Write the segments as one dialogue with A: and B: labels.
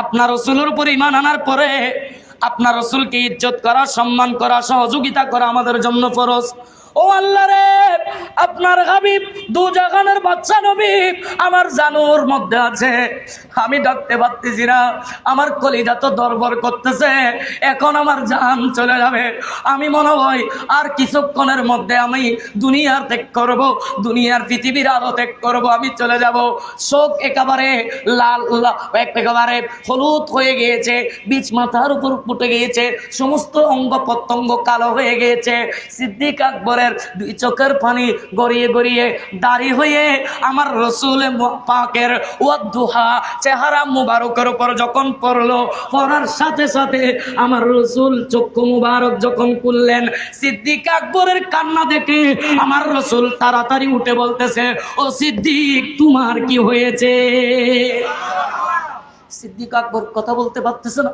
A: আপনার রাসূলের উপর ঈমান আনার পরে আপনার রাসূলকে ইজ্জত করা, সম্মান করা, সহযোগিতা করা আমাদের জন্য ফরজ। ও আল্লাহ রে, আপনার হাবিব দু জাহানের বাদশা নবী আমার জানুর মধ্যে আছে, আমি ডাকতে পারতেছি না, আমার কলিজা তো দরবর করতেছে, এখন আমার জান চলে যাবে, আমি মনে হয় আর কিছুক্ষণের মধ্যে আমি দুনিয়ার ত্যাগ করব, দুনিয়ার পৃথিবীর আলো ত্যাগ করব, আমি চলে যাব। শোক একেবারে লাল, একেবারে হলুদ হয়ে গিয়েছে, বীজ মাথার উপর ফুটে গিয়েছে, সমস্ত অঙ্গ প্রত্যঙ্গ কালো হয়ে গিয়েছে। সিদ্দিক আকবরের দুই চোখের পানি গড়িয়ে গড়িয়ে দাঁড়ি হয়ে আমার রসুল পাকের ওয়াদুহা চেহারা মুবারকের উপর যখন পড়লো, পড়ার সাথে সাথে আমার রসুল চক্ষু মুবারক যখন খুললেন, সিদ্দিক আকবরের কান্না দেখে আমার রসুল তাড়াতাড়ি উঠে বলতেছে, ও সিদ্দিক তোমার কি হয়েছে? সিদ্দিক আকবর কথা বলতে পারতেছে না,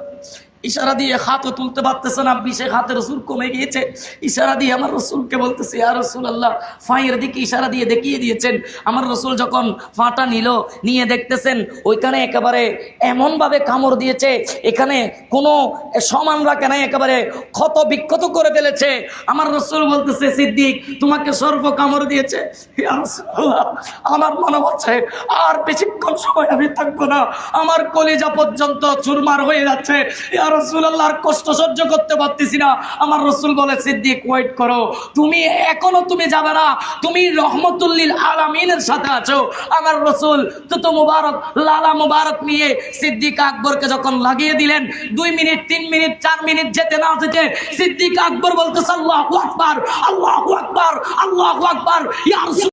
A: ইশারা দিয়ে হাতও তুলতে পারতেছে না, বিশে হাতের সুর কমে গিয়েছে। ইশারা দিয়ে আমার রসুলকে বলতেছে, ইয়া রাসূলুল্লাহ, ফাঁয়ের দিকে ইশারা দিয়ে দেখিয়ে দিয়েছেন। আমার রসুল যখন ফাঁটা নিয়ে দেখতেছেন ওইখানে একেবারে এমনভাবে কামড় দিয়েছে, এখানে কোনো সমান রাখে নাই, একেবারে ক্ষত বিক্ষত করে ফেলেছে। আমার রসুল বলতেছে, সিদ্দিক তোমাকে সর্ব কামড় দিয়েছে? ইয়া রাসূলুল্লাহ, আমার মনে হচ্ছে আর বেশিক্ষণ সময় আমি থাকবো না, আমার কলিজা পর্যন্ত চুরমার হয়ে যাচ্ছে, ইয়া রাসূলুল্লাহর কষ্ট সহ্য করতে পারতেছি না। আমার রসুল বলে, সিদ্দিক ওয়েট করো, তুমি এখনো তুমি যাবে না, তুমি রহমতুল লিল আলামিনের সাথে আছো। আমার রসুল তো মুবারক লালা মুবারক নিয়ে সিদ্দিক আকবরকে যখন লাগিয়ে দিলেন, 2 মিনিট 3 মিনিট 4 মিনিট যেতে না যেতে সিদ্দিক আকবর বলতেছে, আল্লাহু আকবার, আল্লাহু আকবার, আল্লাহু আকবার, ইয়া রাসূল